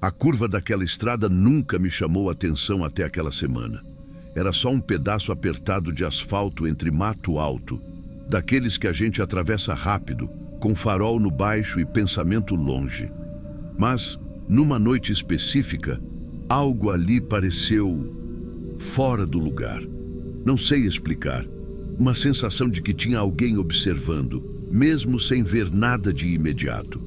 A curva daquela estrada nunca me chamou a atenção até aquela semana. Era só um pedaço apertado de asfalto entre mato alto, daqueles que a gente atravessa rápido, com farol no baixo e pensamento longe. Mas, numa noite específica, algo ali pareceu fora do lugar. Não sei explicar. Uma sensação de que tinha alguém observando, mesmo sem ver nada de imediato.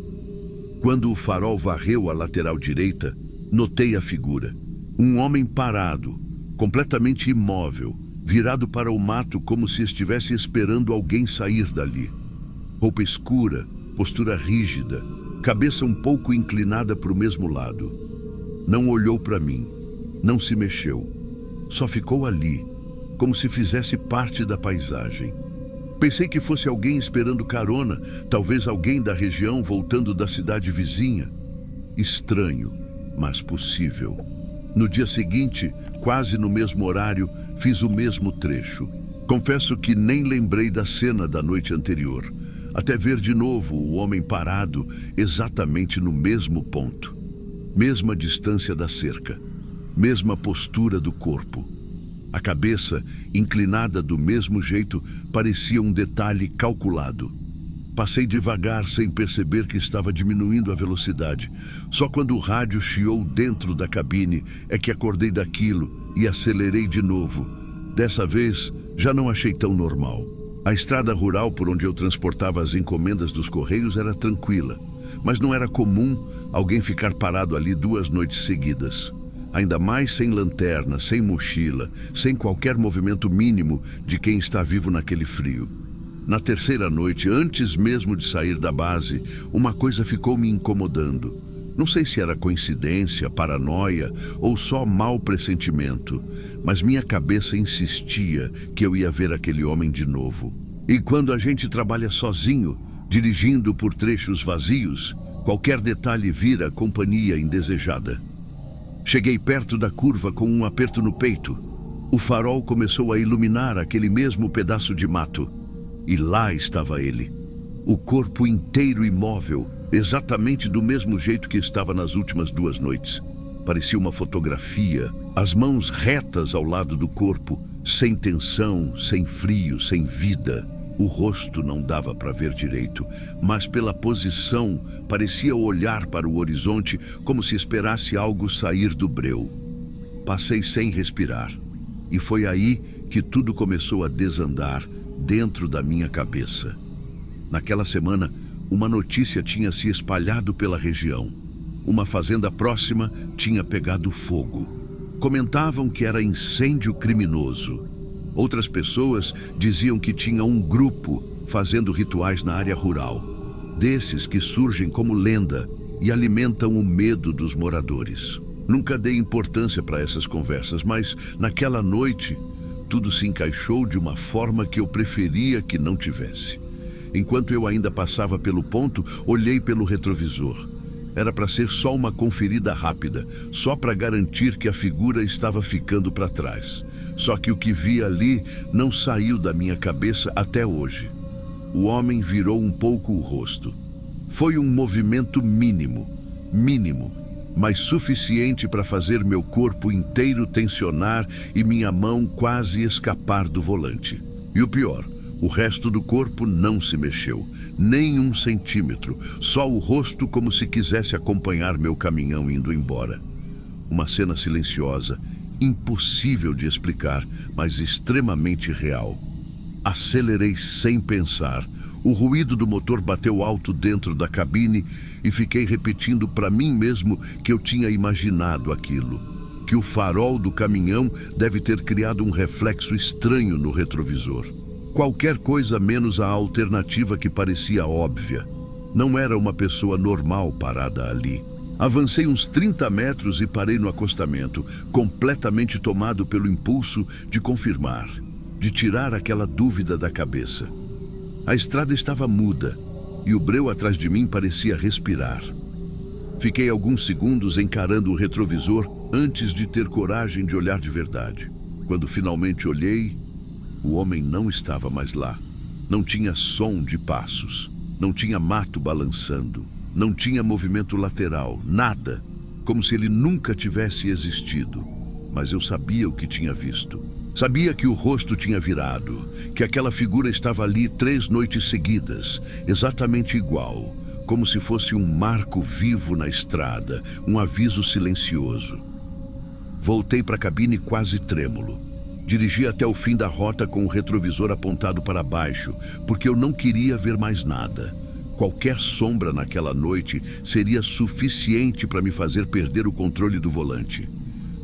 Quando o farol varreu a lateral direita, notei a figura. Um homem parado, completamente imóvel, virado para o mato como se estivesse esperando alguém sair dali. Roupa escura, postura rígida, cabeça um pouco inclinada para o mesmo lado. Não olhou para mim, não se mexeu. Só ficou ali, como se fizesse parte da paisagem. Pensei que fosse alguém esperando carona, talvez alguém da região voltando da cidade vizinha. Estranho, mas possível. No dia seguinte, quase no mesmo horário, fiz o mesmo trecho. Confesso que nem lembrei da cena da noite anterior, até ver de novo o homem parado exatamente no mesmo ponto. Mesma distância da cerca, mesma postura do corpo. A cabeça, inclinada do mesmo jeito, parecia um detalhe calculado. Passei devagar sem perceber que estava diminuindo a velocidade. Só quando o rádio chiou dentro da cabine é que acordei daquilo e acelerei de novo. Dessa vez, já não achei tão normal. A estrada rural por onde eu transportava as encomendas dos correios era tranquila, mas não era comum alguém ficar parado ali 2 noites seguidas. Ainda mais sem lanterna, sem mochila, sem qualquer movimento mínimo de quem está vivo naquele frio. Na terceira noite, antes mesmo de sair da base, uma coisa ficou me incomodando. Não sei se era coincidência, paranoia ou só mau pressentimento, mas minha cabeça insistia que eu ia ver aquele homem de novo. E quando a gente trabalha sozinho, dirigindo por trechos vazios, qualquer detalhe vira companhia indesejada. Cheguei perto da curva com um aperto no peito. O farol começou a iluminar aquele mesmo pedaço de mato. E lá estava ele. O corpo inteiro imóvel, exatamente do mesmo jeito que estava nas últimas 2 noites. Parecia uma fotografia, as mãos retas ao lado do corpo, sem tensão, sem frio, sem vida. O rosto não dava para ver direito, mas pela posição parecia olhar para o horizonte como se esperasse algo sair do breu. Passei sem respirar, e foi aí que tudo começou a desandar dentro da minha cabeça. Naquela semana, uma notícia tinha se espalhado pela região. Uma fazenda próxima tinha pegado fogo. Comentavam que era incêndio criminoso. Outras pessoas diziam que tinha um grupo fazendo rituais na área rural, desses que surgem como lenda e alimentam o medo dos moradores. Nunca dei importância para essas conversas, mas naquela noite tudo se encaixou de uma forma que eu preferia que não tivesse. Enquanto eu ainda passava pelo ponto, olhei pelo retrovisor. Era para ser só uma conferida rápida, só para garantir que a figura estava ficando para trás. Só que o que vi ali não saiu da minha cabeça até hoje. O homem virou um pouco o rosto. Foi um movimento mínimo, mas suficiente para fazer meu corpo inteiro tensionar e minha mão quase escapar do volante. E o pior, o resto do corpo não se mexeu, nem 1 centímetro, só o rosto como se quisesse acompanhar meu caminhão indo embora. Uma cena silenciosa, impossível de explicar, mas extremamente real. Acelerei sem pensar. O ruído do motor bateu alto dentro da cabine e fiquei repetindo para mim mesmo que eu tinha imaginado aquilo. Que o farol do caminhão deve ter criado um reflexo estranho no retrovisor. Qualquer coisa menos a alternativa que parecia óbvia. Não era uma pessoa normal parada ali. Avancei uns 30 metros e parei no acostamento, completamente tomado pelo impulso de confirmar, de tirar aquela dúvida da cabeça. A estrada estava muda e o breu atrás de mim parecia respirar. Fiquei alguns segundos encarando o retrovisor antes de ter coragem de olhar de verdade. Quando finalmente olhei, o homem não estava mais lá. Não tinha som de passos, não tinha mato balançando, não tinha movimento lateral, nada. como se ele nunca tivesse existido. Mas eu sabia o que tinha visto. Sabia que o rosto tinha virado, que aquela figura estava ali 3 noites seguidas, exatamente igual, como se fosse um marco vivo na estrada, um aviso silencioso. Voltei para a cabine quase trêmulo. Dirigi até o fim da rota com o retrovisor apontado para baixo, porque eu não queria ver mais nada. Qualquer sombra naquela noite seria suficiente para me fazer perder o controle do volante.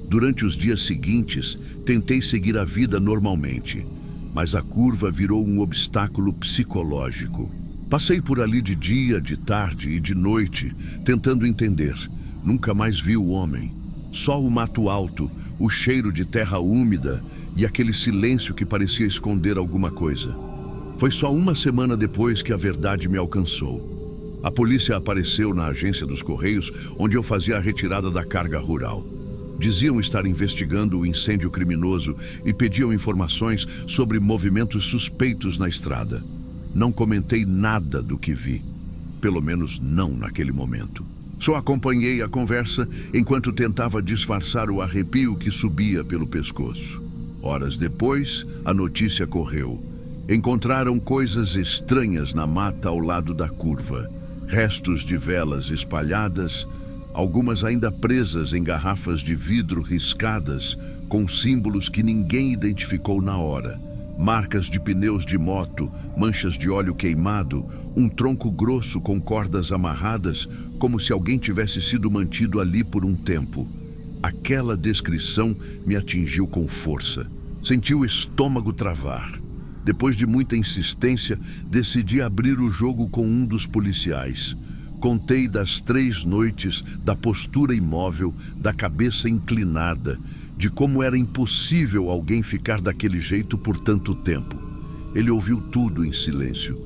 Durante os dias seguintes, tentei seguir a vida normalmente, mas a curva virou um obstáculo psicológico. Passei por ali de dia, de tarde e de noite, tentando entender. Nunca mais vi o homem. Só o mato alto, o cheiro de terra úmida e aquele silêncio que parecia esconder alguma coisa. Foi só uma semana depois que a verdade me alcançou. A polícia apareceu na agência dos Correios, onde eu fazia a retirada da carga rural. Diziam estar investigando o incêndio criminoso e pediam informações sobre movimentos suspeitos na estrada. Não comentei nada do que vi, pelo menos não naquele momento. Só acompanhei a conversa enquanto tentava disfarçar o arrepio que subia pelo pescoço. Horas depois, a notícia correu. Encontraram coisas estranhas na mata ao lado da curva. Restos de velas espalhadas, algumas ainda presas em garrafas de vidro riscadas, com símbolos que ninguém identificou na hora. Marcas de pneus de moto, manchas de óleo queimado, um tronco grosso com cordas amarradas, como se alguém tivesse sido mantido ali por um tempo. Aquela descrição me atingiu com força. Senti o estômago travar. Depois de muita insistência, decidi abrir o jogo com um dos policiais. Contei das 3 noites, da postura imóvel, da cabeça inclinada, de como era impossível alguém ficar daquele jeito por tanto tempo. Ele ouviu tudo em silêncio,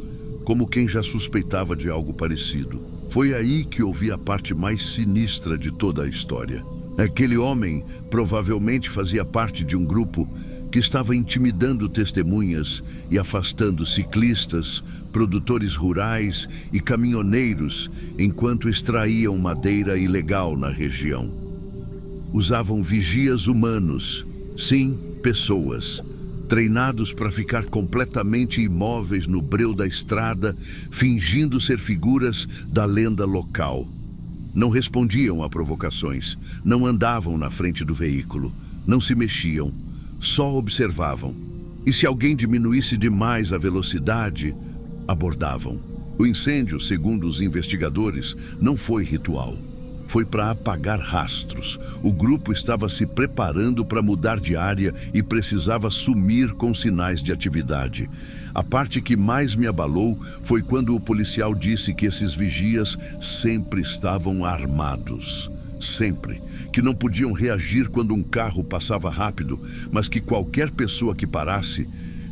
como quem já suspeitava de algo parecido. Foi aí que ouvi a parte mais sinistra de toda a história. Aquele homem provavelmente fazia parte de um grupo que estava intimidando testemunhas e afastando ciclistas, produtores rurais e caminhoneiros enquanto extraíam madeira ilegal na região. Usavam vigias humanos, sim, pessoas, treinados para ficar completamente imóveis no breu da estrada, fingindo ser figuras da lenda local. Não respondiam a provocações, não andavam na frente do veículo, não se mexiam, só observavam. E se alguém diminuísse demais a velocidade, abordavam. O incêndio, segundo os investigadores, não foi ritual. Foi para apagar rastros. O grupo estava se preparando para mudar de área e precisava sumir com sinais de atividade. A parte que mais me abalou foi quando o policial disse que esses vigias sempre estavam armados. Sempre. Que não podiam reagir quando um carro passava rápido, mas que qualquer pessoa que parasse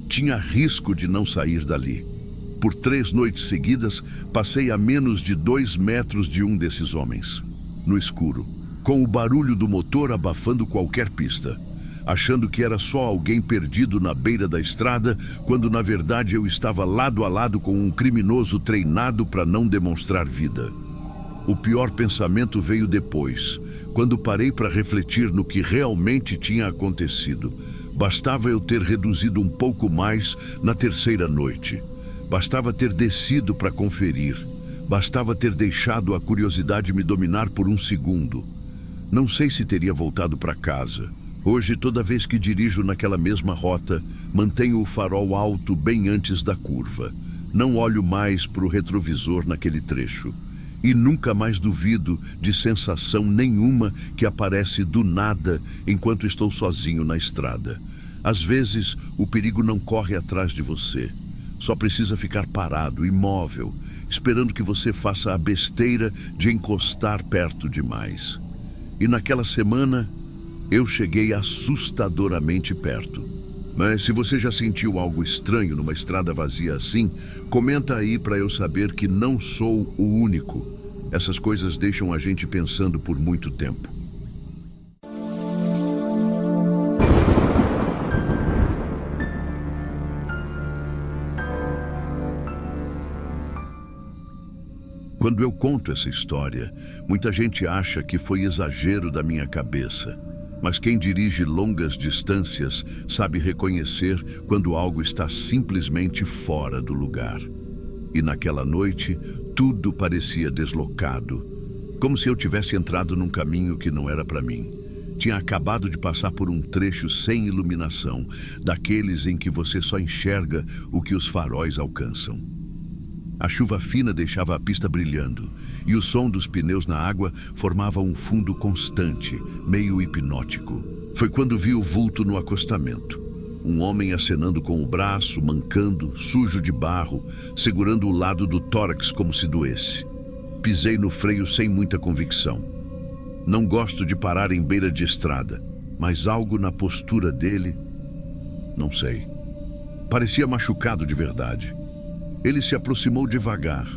tinha risco de não sair dali. Por 3 noites seguidas, passei a menos de 2 metros de um desses homens. No escuro, com o barulho do motor abafando qualquer pista, achando que era só alguém perdido na beira da estrada, quando na verdade eu estava lado a lado com um criminoso treinado para não demonstrar vida. O pior pensamento veio depois, quando parei para refletir no que realmente tinha acontecido. Bastava eu ter reduzido um pouco mais na 3ª noite. Bastava ter descido para conferir. Bastava ter deixado a curiosidade me dominar por um segundo. Não sei se teria voltado para casa. Hoje, toda vez que dirijo naquela mesma rota, mantenho o farol alto bem antes da curva. Não olho mais para o retrovisor naquele trecho. E nunca mais duvido de sensação nenhuma que aparece do nada enquanto estou sozinho na estrada. Às vezes, o perigo não corre atrás de você. Só precisa ficar parado, imóvel, esperando que você faça a besteira de encostar perto demais. E naquela semana, eu cheguei assustadoramente perto. Mas se você já sentiu algo estranho numa estrada vazia assim, comenta aí para eu saber que não sou o único. Essas coisas deixam a gente pensando por muito tempo. Quando eu conto essa história, muita gente acha que foi exagero da minha cabeça. Mas quem dirige longas distâncias sabe reconhecer quando algo está simplesmente fora do lugar. E naquela noite, tudo parecia deslocado, como se eu tivesse entrado num caminho que não era para mim. Tinha acabado de passar por um trecho sem iluminação, daqueles em que você só enxerga o que os faróis alcançam. A chuva fina deixava a pista brilhando, e o som dos pneus na água formava um fundo constante, meio hipnótico. Foi quando vi o vulto no acostamento. Um homem acenando com o braço, mancando, sujo de barro, segurando o lado do tórax como se doesse. Pisei no freio sem muita convicção. Não gosto de parar em beira de estrada, mas algo na postura dele, não sei. Parecia machucado de verdade. Ele se aproximou devagar.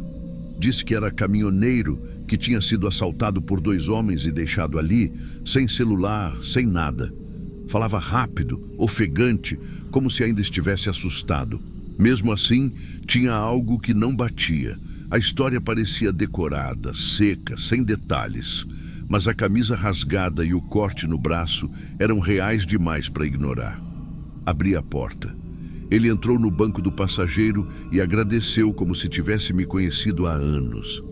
Disse que era caminhoneiro que tinha sido assaltado por 2 homens e deixado ali, sem celular, sem nada. Falava rápido, ofegante, como se ainda estivesse assustado. Mesmo assim, tinha algo que não batia. A história parecia decorada, seca, sem detalhes. Mas a camisa rasgada e o corte no braço eram reais demais para ignorar. Abri a porta. Ele entrou no banco do passageiro e agradeceu como se tivesse me conhecido há anos.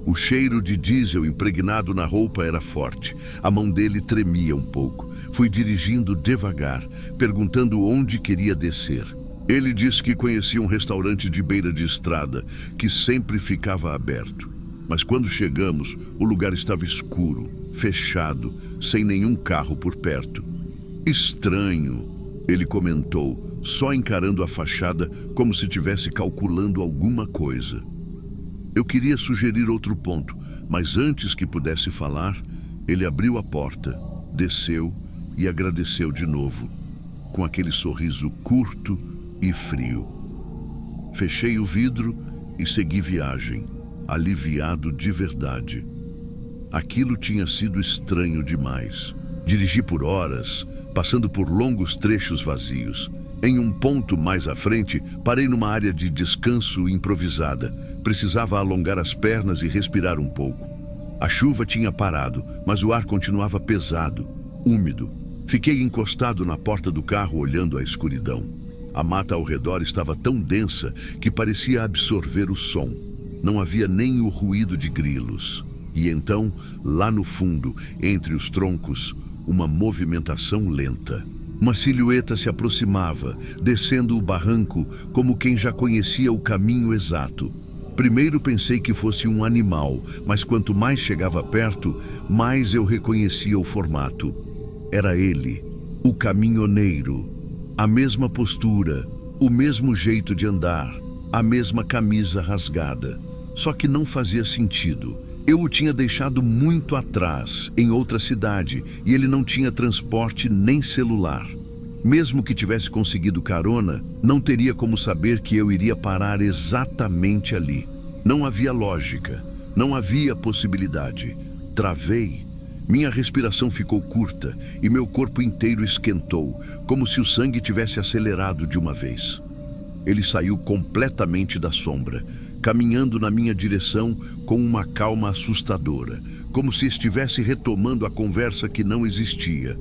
O cheiro de diesel impregnado na roupa era forte. A mão dele tremia um pouco. Fui dirigindo devagar, perguntando onde queria descer. Ele disse que conhecia um restaurante de beira de estrada, que sempre ficava aberto. Mas quando chegamos, o lugar estava escuro, fechado, sem nenhum carro por perto. Estranho, ele comentou, só encarando a fachada como se estivesse calculando alguma coisa. Eu queria sugerir outro ponto, mas antes que pudesse falar, ele abriu a porta, desceu e agradeceu de novo, com aquele sorriso curto e frio. Fechei o vidro e segui viagem, aliviado de verdade. Aquilo tinha sido estranho demais. Dirigi por horas, passando por longos trechos vazios. Em um ponto mais à frente, parei numa área de descanso improvisada. Precisava alongar as pernas e respirar um pouco. A chuva tinha parado, mas o ar continuava pesado, úmido. Fiquei encostado na porta do carro olhando a escuridão. A mata ao redor estava tão densa que parecia absorver o som. Não havia nem o ruído de grilos. E então, lá no fundo, entre os troncos, uma movimentação lenta. Uma silhueta se aproximava, descendo o barranco como quem já conhecia o caminho exato. Primeiro pensei que fosse um animal, mas quanto mais chegava perto, mais eu reconhecia o formato. Era ele, o caminhoneiro. A mesma postura, o mesmo jeito de andar, a mesma camisa rasgada. Só que não fazia sentido. Eu o tinha deixado muito atrás, em outra cidade, e ele não tinha transporte nem celular. Mesmo que tivesse conseguido carona, não teria como saber que eu iria parar exatamente ali. Não havia lógica, não havia possibilidade. Travei. Minha respiração ficou curta e meu corpo inteiro esquentou, como se o sangue tivesse acelerado de uma vez. Ele saiu completamente da sombra, caminhando na minha direção com uma calma assustadora, como se estivesse retomando a conversa que não existia.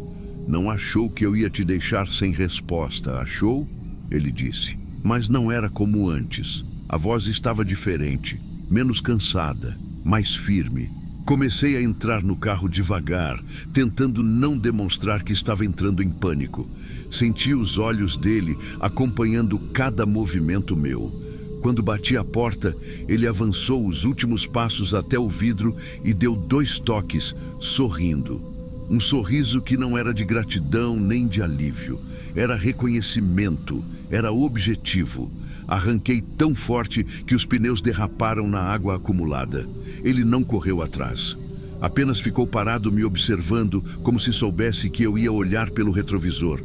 Não achou que eu ia te deixar sem resposta, achou? Ele disse. Mas não era como antes. A voz estava diferente, menos cansada, mais firme. Comecei a entrar no carro devagar, tentando não demonstrar que estava entrando em pânico. Senti os olhos dele acompanhando cada movimento meu. Quando bati a porta, ele avançou os últimos passos até o vidro e deu 2 toques, sorrindo. Um sorriso que não era de gratidão nem de alívio. Era reconhecimento, era objetivo. Arranquei tão forte que os pneus derraparam na água acumulada. Ele não correu atrás. Apenas ficou parado me observando, como se soubesse que eu ia olhar pelo retrovisor.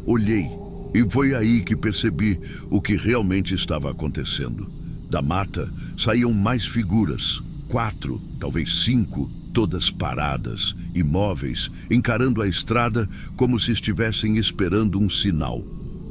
Olhei. E foi aí que percebi o que realmente estava acontecendo. Da mata saíam mais figuras, 4, talvez 5, todas paradas, imóveis, encarando a estrada como se estivessem esperando um sinal.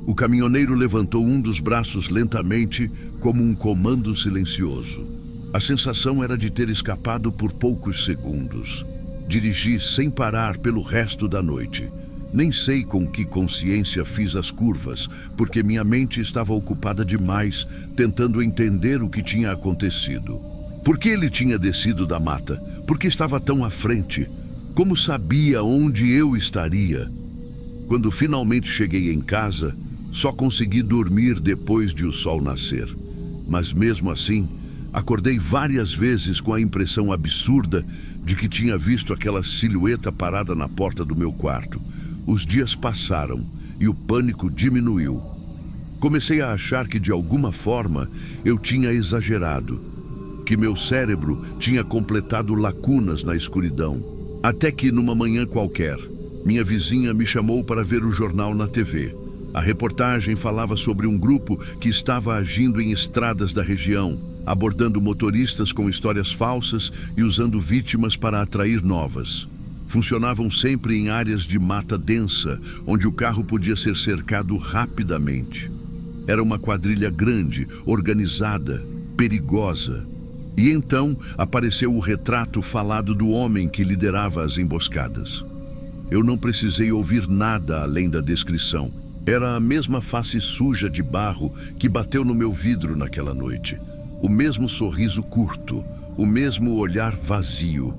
O caminhoneiro levantou um dos braços lentamente, como um comando silencioso. A sensação era de ter escapado por poucos segundos. Dirigi sem parar pelo resto da noite. Nem sei com que consciência fiz as curvas, porque minha mente estava ocupada demais, tentando entender o que tinha acontecido. Por que ele tinha descido da mata? Por que estava tão à frente? Como sabia onde eu estaria? Quando finalmente cheguei em casa, só consegui dormir depois de o sol nascer. Mas mesmo assim, acordei várias vezes com a impressão absurda de que tinha visto aquela silhueta parada na porta do meu quarto. Os dias passaram e o pânico diminuiu. Comecei a achar que de alguma forma eu tinha exagerado, que meu cérebro tinha completado lacunas na escuridão. Até que numa manhã qualquer, minha vizinha me chamou para ver o jornal na TV. A reportagem falava sobre um grupo que estava agindo em estradas da região, abordando motoristas com histórias falsas e usando vítimas para atrair novas. Funcionavam sempre em áreas de mata densa, onde o carro podia ser cercado rapidamente. Era uma quadrilha grande, organizada, perigosa. E então apareceu o retrato falado do homem que liderava as emboscadas. Eu não precisei ouvir nada além da descrição. Era a mesma face suja de barro que bateu no meu vidro naquela noite. O mesmo sorriso curto, o mesmo olhar vazio.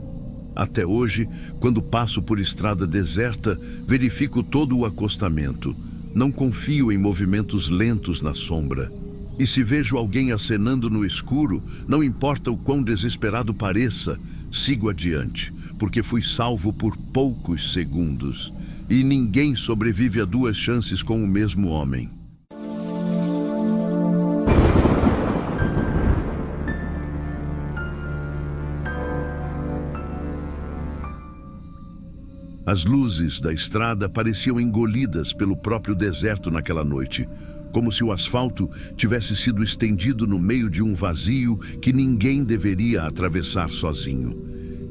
Até hoje, quando passo por estrada deserta, verifico todo o acostamento. Não confio em movimentos lentos na sombra. E se vejo alguém acenando no escuro, não importa o quão desesperado pareça, sigo adiante, porque fui salvo por poucos segundos. E ninguém sobrevive a 2 chances com o mesmo homem. As luzes da estrada pareciam engolidas pelo próprio deserto naquela noite, como se o asfalto tivesse sido estendido no meio de um vazio que ninguém deveria atravessar sozinho.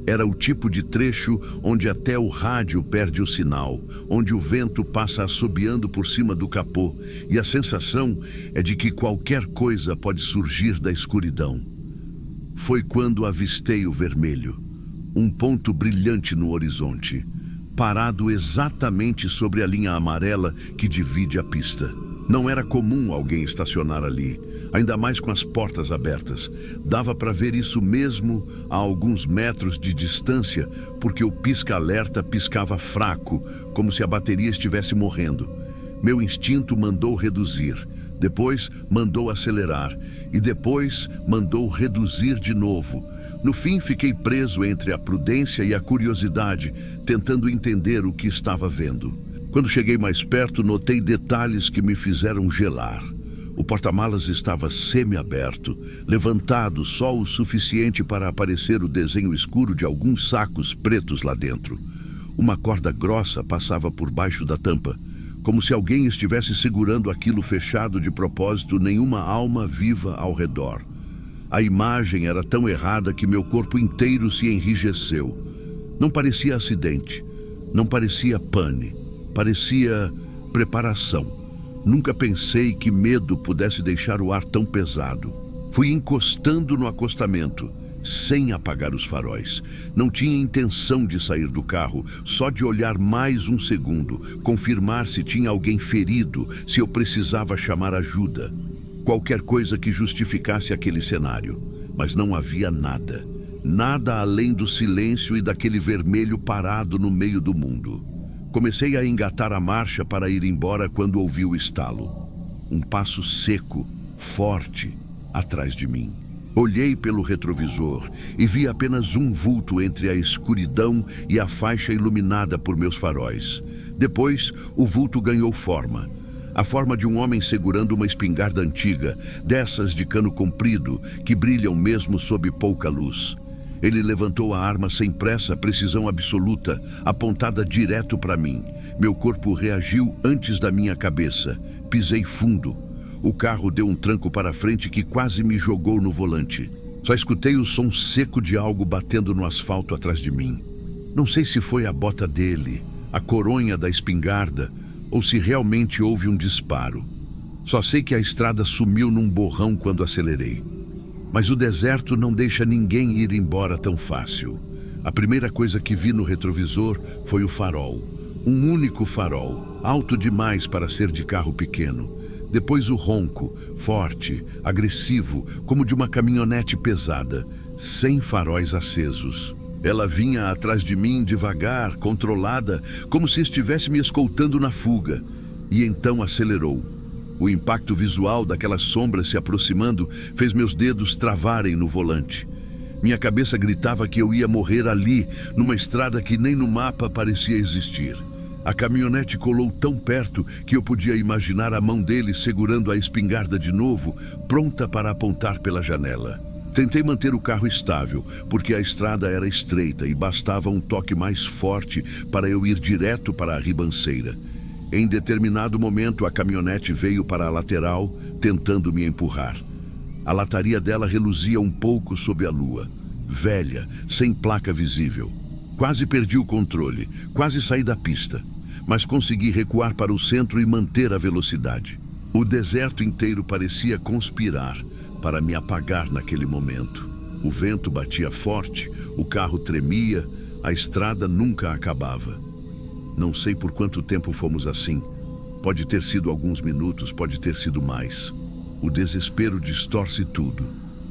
Era o tipo de trecho onde até o rádio perde o sinal, onde o vento passa assobiando por cima do capô, e a sensação é de que qualquer coisa pode surgir da escuridão. Foi quando avistei o vermelho, um ponto brilhante no horizonte, parado exatamente sobre a linha amarela que divide a pista. Não era comum alguém estacionar ali, ainda mais com as portas abertas. Dava para ver isso mesmo a alguns metros de distância, porque o pisca-alerta piscava fraco, como se a bateria estivesse morrendo. Meu instinto mandou reduzir, depois mandou acelerar e depois mandou reduzir de novo. No fim, fiquei preso entre a prudência e a curiosidade, tentando entender o que estava vendo. Quando cheguei mais perto, notei detalhes que me fizeram gelar. O porta-malas estava semi-aberto, levantado só o suficiente para aparecer o desenho escuro de alguns sacos pretos lá dentro. Uma corda grossa passava por baixo da tampa, como se alguém estivesse segurando aquilo fechado de propósito, nenhuma alma viva ao redor. A imagem era tão errada que meu corpo inteiro se enrijeceu. Não parecia acidente, não parecia pane. Parecia preparação. Nunca pensei que medo pudesse deixar o ar tão pesado. Fui encostando no acostamento, sem apagar os faróis. Não tinha intenção de sair do carro, só de olhar mais um segundo, confirmar se tinha alguém ferido, se eu precisava chamar ajuda. Qualquer coisa que justificasse aquele cenário. Mas não havia nada. Nada além do silêncio e daquele vermelho parado no meio do mundo. Comecei a engatar a marcha para ir embora quando ouvi o estalo. Um passo seco, forte, atrás de mim. Olhei pelo retrovisor e vi apenas um vulto entre a escuridão e a faixa iluminada por meus faróis. Depois, o vulto ganhou forma. A forma de um homem segurando uma espingarda antiga, dessas de cano comprido, que brilham mesmo sob pouca luz. Ele levantou a arma sem pressa, precisão absoluta, apontada direto para mim. Meu corpo reagiu antes da minha cabeça. Pisei fundo. O carro deu um tranco para frente que quase me jogou no volante. Só escutei o som seco de algo batendo no asfalto atrás de mim. Não sei se foi a bota dele, a coronha da espingarda, ou se realmente houve um disparo. Só sei que a estrada sumiu num borrão quando acelerei. Mas o deserto não deixa ninguém ir embora tão fácil. A primeira coisa que vi no retrovisor foi o farol. Um único farol, alto demais para ser de carro pequeno. Depois o ronco, forte, agressivo, como de uma caminhonete pesada, sem faróis acesos. Ela vinha atrás de mim devagar, controlada, como se estivesse me escoltando na fuga. E então acelerou. O impacto visual daquelas sombras se aproximando fez meus dedos travarem no volante. Minha cabeça gritava que eu ia morrer ali, numa estrada que nem no mapa parecia existir. A caminhonete colou tão perto que eu podia imaginar a mão dele segurando a espingarda de novo, pronta para apontar pela janela. Tentei manter o carro estável, porque a estrada era estreita e bastava um toque mais forte para eu ir direto para a ribanceira. Em determinado momento, a caminhonete veio para a lateral, tentando me empurrar. A lataria dela reluzia um pouco sob a lua, velha, sem placa visível. Quase perdi o controle, quase saí da pista, mas consegui recuar para o centro e manter a velocidade. O deserto inteiro parecia conspirar para me apagar naquele momento. O vento batia forte, o carro tremia, a estrada nunca acabava. Não sei por quanto tempo fomos assim. Pode ter sido alguns minutos, pode ter sido mais. O desespero distorce tudo.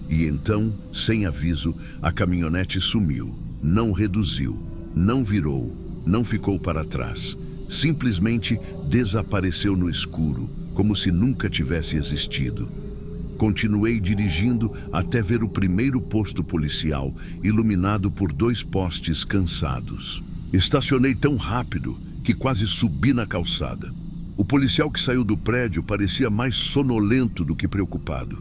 E então, sem aviso, a caminhonete sumiu. Não reduziu, não virou, não ficou para trás. Simplesmente desapareceu no escuro, como se nunca tivesse existido. Continuei dirigindo até ver o primeiro posto policial, iluminado por 2 postes cansados. Estacionei tão rápido que quase subi na calçada. O policial que saiu do prédio parecia mais sonolento do que preocupado.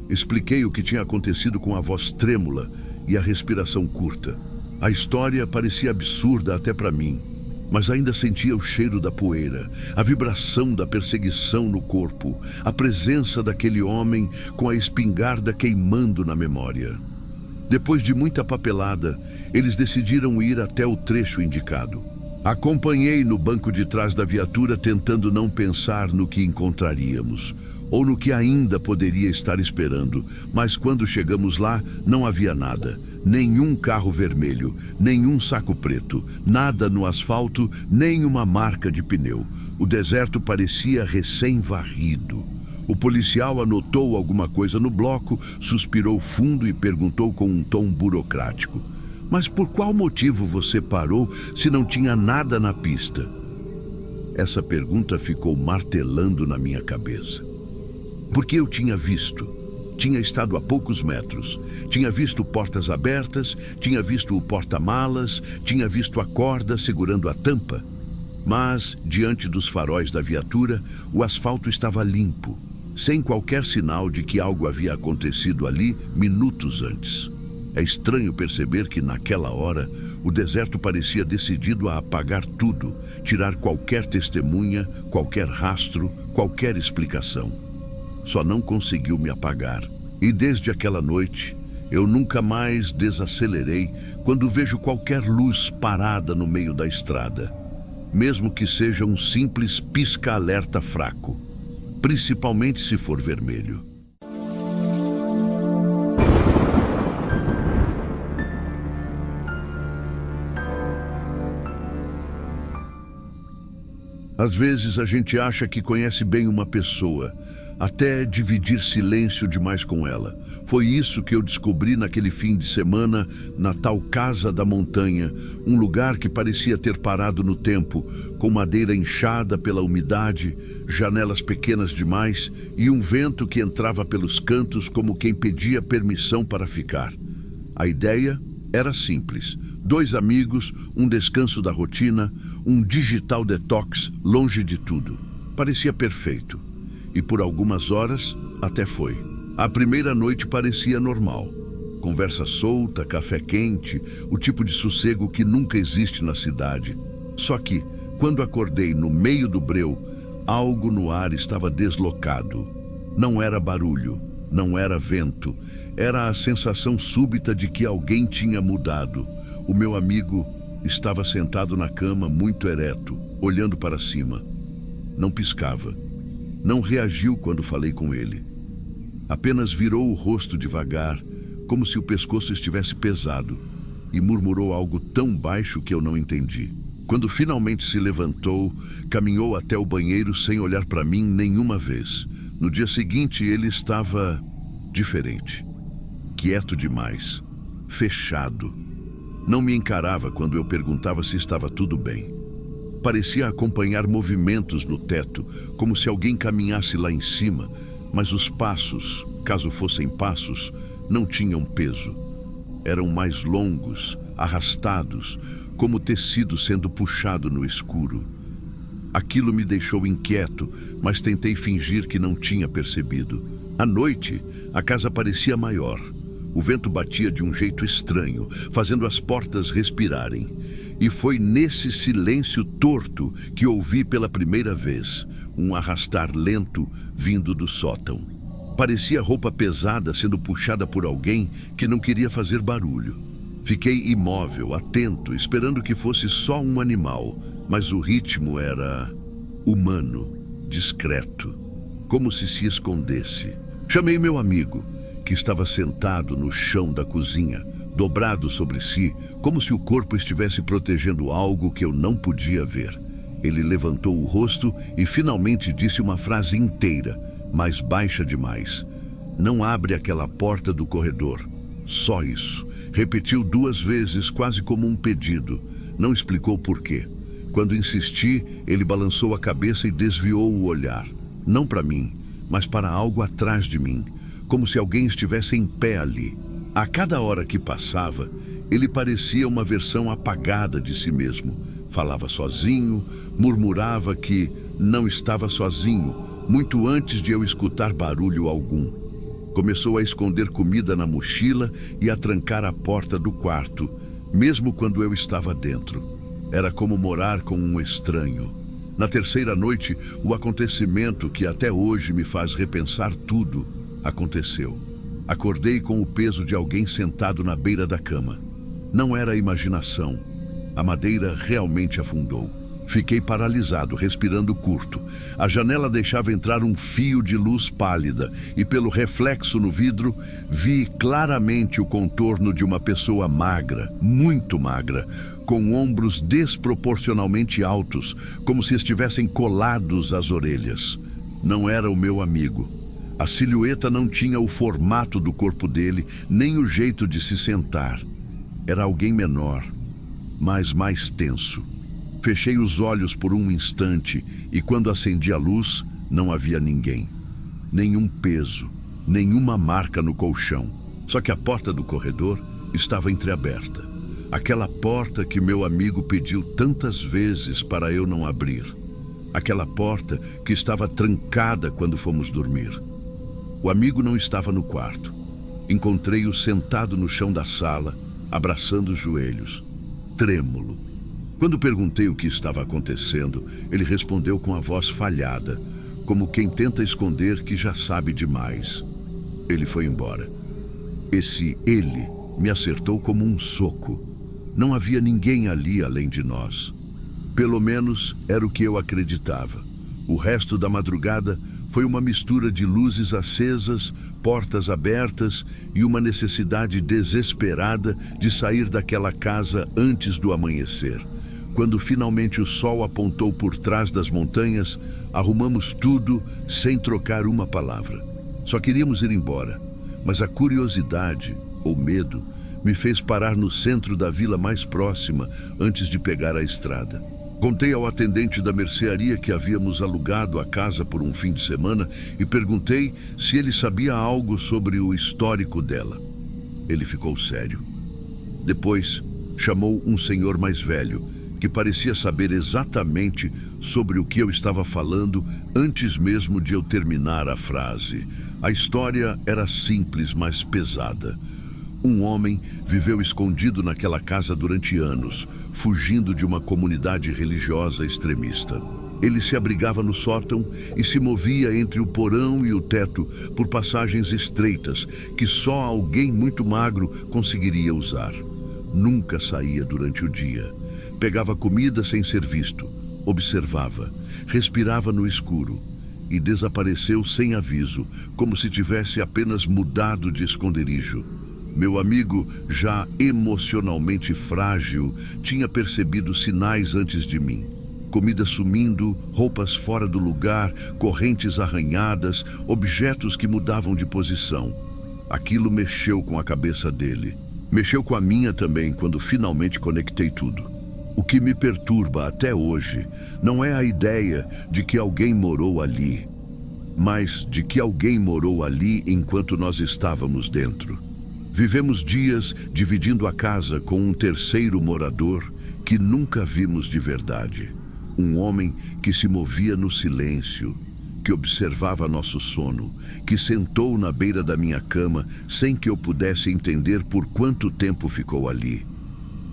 Expliquei o que tinha acontecido com a voz trêmula e a respiração curta. A história parecia absurda até para mim, mas ainda sentia o cheiro da poeira, a vibração da perseguição no corpo, a presença daquele homem com a espingarda queimando na memória. Depois de muita papelada, eles decidiram ir até o trecho indicado. Acompanhei no banco de trás da viatura, tentando não pensar no que encontraríamos, ou no que ainda poderia estar esperando, mas quando chegamos lá, não havia nada. Nenhum carro vermelho, nenhum saco preto, nada no asfalto, nem uma marca de pneu. O deserto parecia recém-varrido. O policial anotou alguma coisa no bloco, suspirou fundo e perguntou com um tom burocrático: "Mas por qual motivo você parou se não tinha nada na pista?" Essa pergunta ficou martelando na minha cabeça. Porque eu tinha visto. Tinha estado a poucos metros. Tinha visto portas abertas, tinha visto o porta-malas, tinha visto a corda segurando a tampa. Mas, diante dos faróis da viatura, o asfalto estava limpo, sem qualquer sinal de que algo havia acontecido ali minutos antes. É estranho perceber que, naquela hora, o deserto parecia decidido a apagar tudo, tirar qualquer testemunha, qualquer rastro, qualquer explicação. Só não conseguiu me apagar. E desde aquela noite, eu nunca mais desacelerei quando vejo qualquer luz parada no meio da estrada, mesmo que seja um simples pisca-alerta fraco, principalmente se for vermelho. Às vezes a gente acha que conhece bem uma pessoa, até dividir silêncio demais com ela. Foi isso que eu descobri naquele fim de semana, na tal Casa da Montanha, um lugar que parecia ter parado no tempo, com madeira inchada pela umidade, janelas pequenas demais e um vento que entrava pelos cantos como quem pedia permissão para ficar. A ideia era simples: 2 amigos, um descanso da rotina, um digital detox longe de tudo. Parecia perfeito. E por algumas horas, até foi. A primeira noite parecia normal. Conversa solta, café quente, o tipo de sossego que nunca existe na cidade. Só que, quando acordei no meio do breu, algo no ar estava deslocado. Não era barulho, não era vento, era a sensação súbita de que alguém tinha mudado. O meu amigo estava sentado na cama, muito ereto, olhando para cima. Não piscava. Não reagiu quando falei com ele. Apenas virou o rosto devagar, como se o pescoço estivesse pesado, e murmurou algo tão baixo que eu não entendi. Quando finalmente se levantou, caminhou até o banheiro sem olhar para mim nenhuma vez. No dia seguinte, ele estava diferente, quieto demais, fechado. Não me encarava quando eu perguntava se estava tudo bem. Parecia acompanhar movimentos no teto, como se alguém caminhasse lá em cima, mas os passos, caso fossem passos, não tinham peso. Eram mais longos, arrastados, como tecido sendo puxado no escuro. Aquilo me deixou inquieto, mas tentei fingir que não tinha percebido. À noite, a casa parecia maior. O vento batia de um jeito estranho, fazendo as portas respirarem. E foi nesse silêncio torto que ouvi pela primeira vez um arrastar lento vindo do sótão. Parecia roupa pesada sendo puxada por alguém que não queria fazer barulho. Fiquei imóvel, atento, esperando que fosse só um animal, mas o ritmo era humano, discreto, como se escondesse. Chamei meu amigo, que estava sentado no chão da cozinha, dobrado sobre si, como se o corpo estivesse protegendo algo que eu não podia ver. Ele levantou o rosto e finalmente disse uma frase inteira, mas baixa demais. Não abre aquela porta do corredor. Só isso. Repetiu 2 vezes, quase como um pedido. Não explicou por quê. Quando insisti, ele balançou a cabeça e desviou o olhar. Não para mim, mas para algo atrás de mim, como se alguém estivesse em pé ali. A cada hora que passava, ele parecia uma versão apagada de si mesmo. Falava sozinho, murmurava que não estava sozinho, muito antes de eu escutar barulho algum. Começou a esconder comida na mochila e a trancar a porta do quarto, mesmo quando eu estava dentro. Era como morar com um estranho. Na 3ª noite, o acontecimento que até hoje me faz repensar tudo aconteceu. Acordei com o peso de alguém sentado na beira da cama. Não era imaginação. A madeira realmente afundou. Fiquei paralisado, respirando curto. A janela deixava entrar um fio de luz pálida e, pelo reflexo no vidro, vi claramente o contorno de uma pessoa magra, muito magra, com ombros desproporcionalmente altos, como se estivessem colados às orelhas. Não era o meu amigo. A silhueta não tinha o formato do corpo dele, nem o jeito de se sentar. Era alguém menor, mas mais tenso. Fechei os olhos por um instante e quando acendi a luz, não havia ninguém. Nenhum peso, nenhuma marca no colchão. Só que a porta do corredor estava entreaberta. Aquela porta que meu amigo pediu tantas vezes para eu não abrir. Aquela porta que estava trancada quando fomos dormir. O amigo não estava no quarto. Encontrei-o sentado no chão da sala, abraçando os joelhos, trêmulo. Quando perguntei o que estava acontecendo, ele respondeu com a voz falhada, como quem tenta esconder que já sabe demais. Ele foi embora. Esse ele me acertou como um soco. Não havia ninguém ali além de nós. Pelo menos era o que eu acreditava. O resto da madrugada foi uma mistura de luzes acesas, portas abertas e uma necessidade desesperada de sair daquela casa antes do amanhecer. Quando finalmente o sol apontou por trás das montanhas, arrumamos tudo sem trocar uma palavra. Só queríamos ir embora, mas a curiosidade, ou medo, me fez parar no centro da vila mais próxima antes de pegar a estrada. Contei ao atendente da mercearia que havíamos alugado a casa por um fim de semana e perguntei se ele sabia algo sobre o histórico dela. Ele ficou sério. Depois, chamou um senhor mais velho, que parecia saber exatamente sobre o que eu estava falando antes mesmo de eu terminar a frase. A história era simples, mas pesada. Um homem viveu escondido naquela casa durante anos, fugindo de uma comunidade religiosa extremista. Ele se abrigava no sótão e se movia entre o porão e o teto por passagens estreitas que só alguém muito magro conseguiria usar. Nunca saía durante o dia. Pegava comida sem ser visto, observava, respirava no escuro e desapareceu sem aviso, como se tivesse apenas mudado de esconderijo. Meu amigo, já emocionalmente frágil, tinha percebido sinais antes de mim. Comida sumindo, roupas fora do lugar, correntes arranhadas, objetos que mudavam de posição. Aquilo mexeu com a cabeça dele. Mexeu com a minha também, quando finalmente conectei tudo. O que me perturba até hoje não é a ideia de que alguém morou ali, mas de que alguém morou ali enquanto nós estávamos dentro. Vivemos dias dividindo a casa com um terceiro morador que nunca vimos de verdade. Um homem que se movia no silêncio, que observava nosso sono, que sentou na beira da minha cama sem que eu pudesse entender por quanto tempo ficou ali.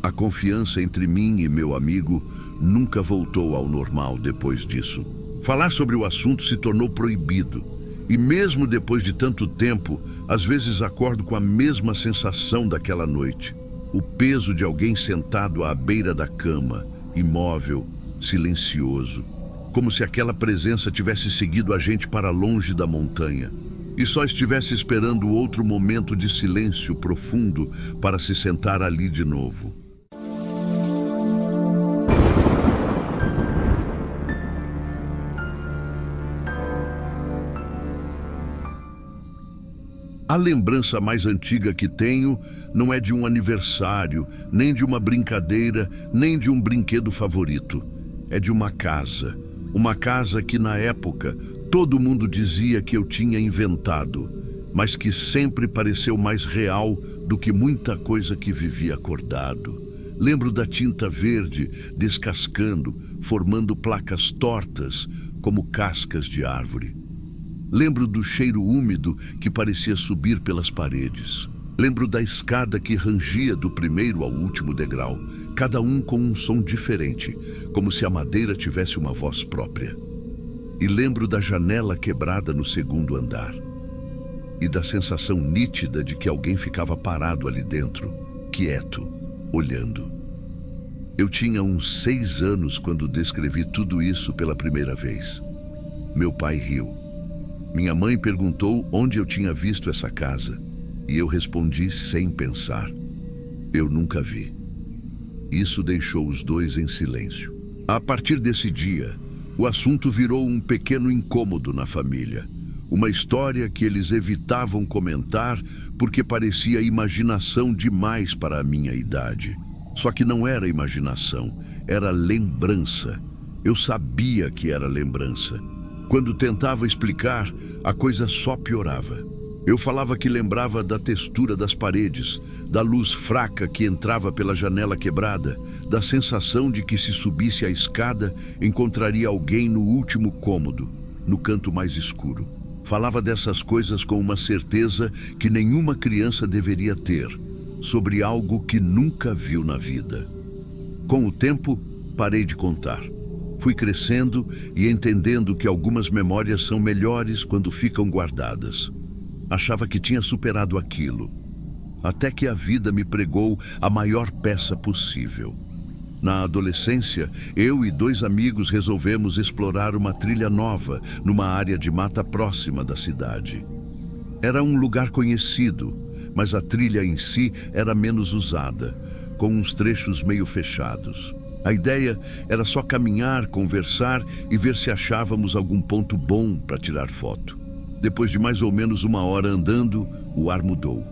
A confiança entre mim e meu amigo nunca voltou ao normal depois disso. Falar sobre o assunto se tornou proibido. E mesmo depois de tanto tempo, às vezes acordo com a mesma sensação daquela noite. O peso de alguém sentado à beira da cama, imóvel, silencioso, como se aquela presença tivesse seguido a gente para longe da montanha e só estivesse esperando outro momento de silêncio profundo para se sentar ali de novo. A lembrança mais antiga que tenho não é de um aniversário, nem de uma brincadeira, nem de um brinquedo favorito. É de uma casa que na época todo mundo dizia que eu tinha inventado, mas que sempre pareceu mais real do que muita coisa que vivia acordado. Lembro da tinta verde descascando, formando placas tortas como cascas de árvore. Lembro do cheiro úmido que parecia subir pelas paredes. Lembro da escada que rangia do primeiro ao último degrau, cada um com um som diferente, como se a madeira tivesse uma voz própria. E lembro da janela quebrada no segundo andar. E da sensação nítida de que alguém ficava parado ali dentro, quieto, olhando. Eu tinha uns 6 anos quando descrevi tudo isso pela primeira vez. Meu pai riu. Minha mãe perguntou onde eu tinha visto essa casa. E eu respondi sem pensar. Eu nunca vi. Isso deixou os dois em silêncio. A partir desse dia, o assunto virou um pequeno incômodo na família. Uma história que eles evitavam comentar porque parecia imaginação demais para a minha idade. Só que não era imaginação, era lembrança. Eu sabia que era lembrança. Quando tentava explicar, a coisa só piorava. Eu falava que lembrava da textura das paredes, da luz fraca que entrava pela janela quebrada, da sensação de que se subisse a escada, encontraria alguém no último cômodo, no canto mais escuro. Falava dessas coisas com uma certeza que nenhuma criança deveria ter, sobre algo que nunca viu na vida. Com o tempo, parei de contar. Fui crescendo e entendendo que algumas memórias são melhores quando ficam guardadas. Achava que tinha superado aquilo, até que a vida me pregou a maior peça possível. Na adolescência, eu e 2 amigos resolvemos explorar uma trilha nova numa área de mata próxima da cidade. Era um lugar conhecido, mas a trilha em si era menos usada, com uns trechos meio fechados. A ideia era só caminhar, conversar e ver se achávamos algum ponto bom para tirar foto. Depois de mais ou menos 1 hora andando, o ar mudou.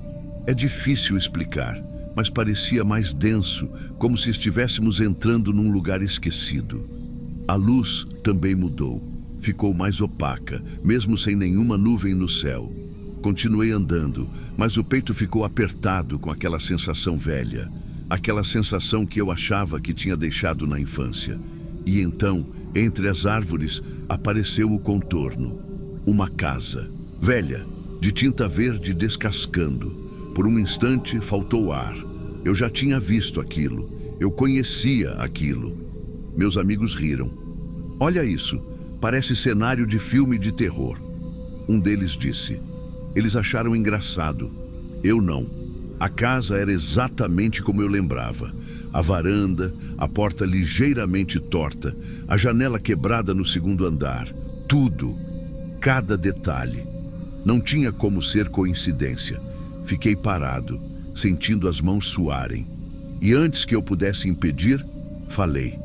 É difícil explicar, mas parecia mais denso, como se estivéssemos entrando num lugar esquecido. A luz também mudou. Ficou mais opaca, mesmo sem nenhuma nuvem no céu. Continuei andando, mas o peito ficou apertado com aquela sensação velha. Aquela sensação que eu achava que tinha deixado na infância. E então, entre as árvores, apareceu o contorno. Uma casa, velha, de tinta verde descascando. Por um instante faltou ar. Eu já tinha visto aquilo. Eu conhecia aquilo. Meus amigos riram. Olha isso, parece cenário de filme de terror. Um deles disse. Eles acharam engraçado. Eu não. A casa era exatamente como eu lembrava. A varanda, a porta ligeiramente torta, a janela quebrada no segundo andar. Tudo. Cada detalhe. Não tinha como ser coincidência. Fiquei parado, sentindo as mãos suarem. E antes que eu pudesse impedir, falei: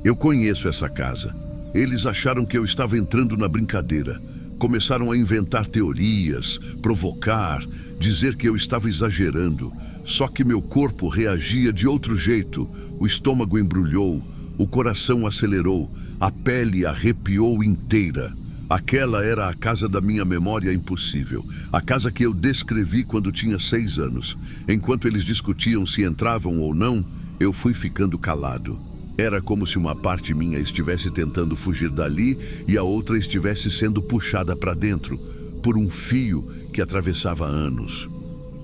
eu conheço essa casa. Eles acharam que eu estava entrando na brincadeira. Começaram a inventar teorias, provocar, dizer que eu estava exagerando. Só que meu corpo reagia de outro jeito. O estômago embrulhou, o coração acelerou, a pele arrepiou inteira. Aquela era a casa da minha memória impossível. A casa que eu descrevi quando tinha 6 anos. Enquanto eles discutiam se entravam ou não, eu fui ficando calado. Era como se uma parte minha estivesse tentando fugir dali e a outra estivesse sendo puxada para dentro, por um fio que atravessava anos.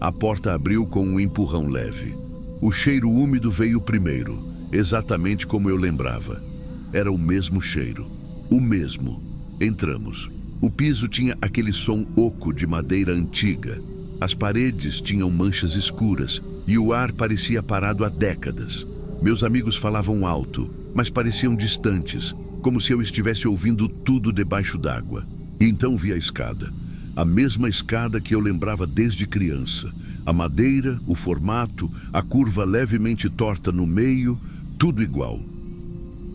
A porta abriu com um empurrão leve. O cheiro úmido veio primeiro, exatamente como eu lembrava. Era o mesmo cheiro. O mesmo. Entramos. O piso tinha aquele som oco de madeira antiga. As paredes tinham manchas escuras e o ar parecia parado há décadas. Meus amigos falavam alto, mas pareciam distantes, como se eu estivesse ouvindo tudo debaixo d'água. E então vi a escada. A mesma escada que eu lembrava desde criança. A madeira, o formato, a curva levemente torta no meio, tudo igual.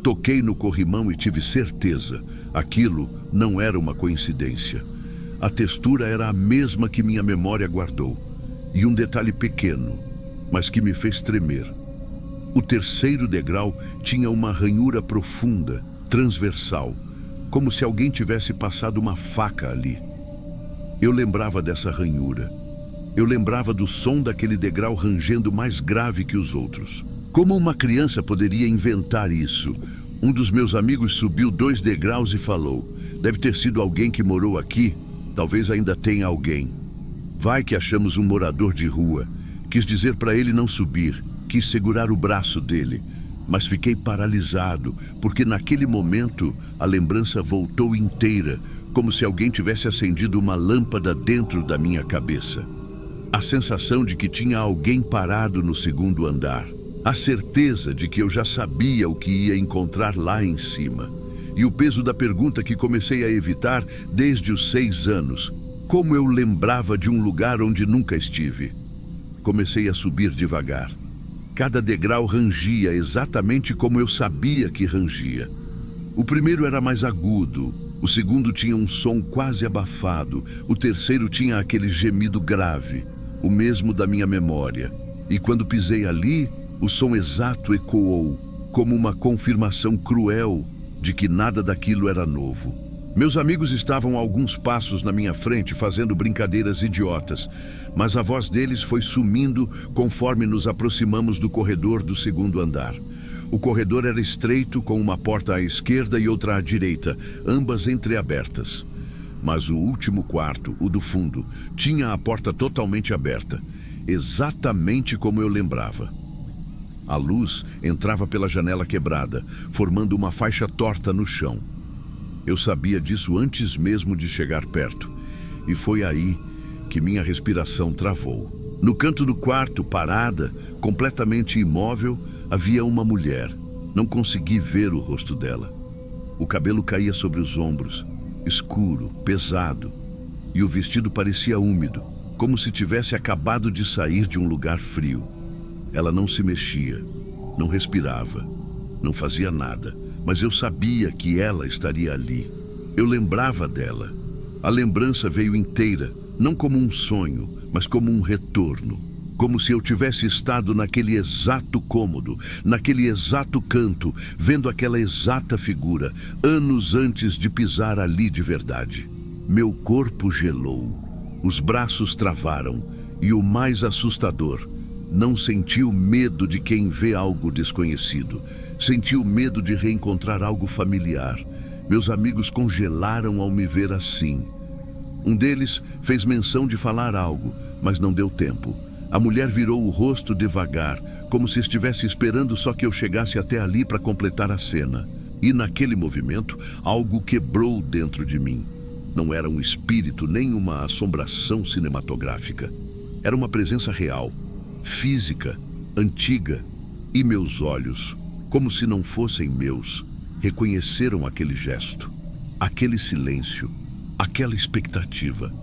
Toquei no corrimão e tive certeza. Aquilo não era uma coincidência. A textura era a mesma que minha memória guardou. E um detalhe pequeno, mas que me fez tremer. O terceiro degrau tinha uma ranhura profunda, transversal, como se alguém tivesse passado uma faca ali. Eu lembrava dessa ranhura. Eu lembrava do som daquele degrau rangendo mais grave que os outros. Como uma criança poderia inventar isso? Um dos meus amigos subiu 2 degraus e falou: deve ter sido alguém que morou aqui. Talvez ainda tenha alguém. Vai que achamos um morador de rua. Quis dizer para ele não subir. Quis segurar o braço dele, mas fiquei paralisado, porque naquele momento a lembrança voltou inteira, como se alguém tivesse acendido uma lâmpada dentro da minha cabeça. A sensação de que tinha alguém parado no segundo andar. A certeza de que eu já sabia o que ia encontrar lá em cima. E o peso da pergunta que comecei a evitar desde os 6 anos. Como eu lembrava de um lugar onde nunca estive? Comecei a subir devagar. Cada degrau rangia exatamente como eu sabia que rangia. O primeiro era mais agudo, o segundo tinha um som quase abafado, o terceiro tinha aquele gemido grave, o mesmo da minha memória. E quando pisei ali, o som exato ecoou, como uma confirmação cruel de que nada daquilo era novo. Meus amigos estavam a alguns passos na minha frente fazendo brincadeiras idiotas, mas a voz deles foi sumindo conforme nos aproximamos do corredor do segundo andar. O corredor era estreito, com uma porta à esquerda e outra à direita, ambas entreabertas. Mas o último quarto, o do fundo, tinha a porta totalmente aberta, exatamente como eu lembrava. A luz entrava pela janela quebrada, formando uma faixa torta no chão. Eu sabia disso antes mesmo de chegar perto, e foi aí que minha respiração travou. No canto do quarto, parada, completamente imóvel, havia uma mulher. Não consegui ver o rosto dela. O cabelo caía sobre os ombros, escuro, pesado, e o vestido parecia úmido, como se tivesse acabado de sair de um lugar frio. Ela não se mexia, não respirava, não fazia nada. Mas eu sabia que ela estaria ali. Eu lembrava dela. A lembrança veio inteira, não como um sonho, mas como um retorno. Como se eu tivesse estado naquele exato cômodo, naquele exato canto, vendo aquela exata figura, anos antes de pisar ali de verdade. Meu corpo gelou, os braços travaram, e o mais assustador, não senti o medo de quem vê algo desconhecido. Senti o medo de reencontrar algo familiar. Meus amigos congelaram ao me ver assim. Um deles fez menção de falar algo, mas não deu tempo. A mulher virou o rosto devagar, como se estivesse esperando só que eu chegasse até ali para completar a cena. E naquele movimento, algo quebrou dentro de mim. Não era um espírito nem uma assombração cinematográfica. Era uma presença real, física, antiga, e meus olhos, como se não fossem meus, reconheceram aquele gesto, aquele silêncio, aquela expectativa.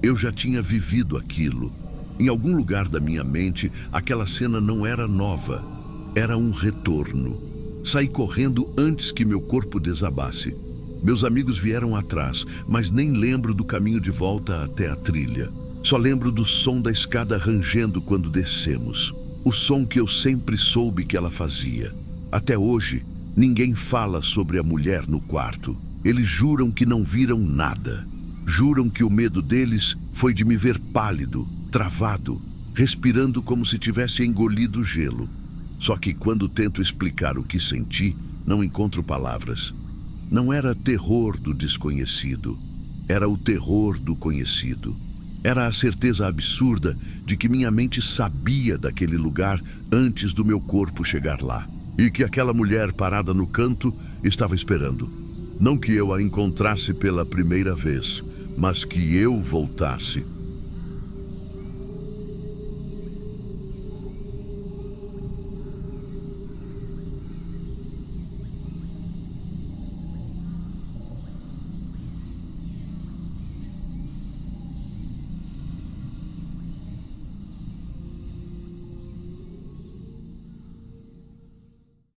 Eu já tinha vivido aquilo. Em algum lugar da minha mente, aquela cena não era nova, era um retorno. Saí correndo antes que meu corpo desabasse. Meus amigos vieram atrás, mas nem lembro do caminho de volta até a trilha. Só lembro do som da escada rangendo quando descemos. O som que eu sempre soube que ela fazia. Até hoje, ninguém fala sobre a mulher no quarto. Eles juram que não viram nada. Juram que o medo deles foi de me ver pálido, travado, respirando como se tivesse engolido gelo. Só que quando tento explicar o que senti, não encontro palavras. Não era terror do desconhecido, era o terror do conhecido. Era a certeza absurda de que minha mente sabia daquele lugar antes do meu corpo chegar lá. E que aquela mulher parada no canto estava esperando. Não que eu a encontrasse pela primeira vez, mas que eu voltasse.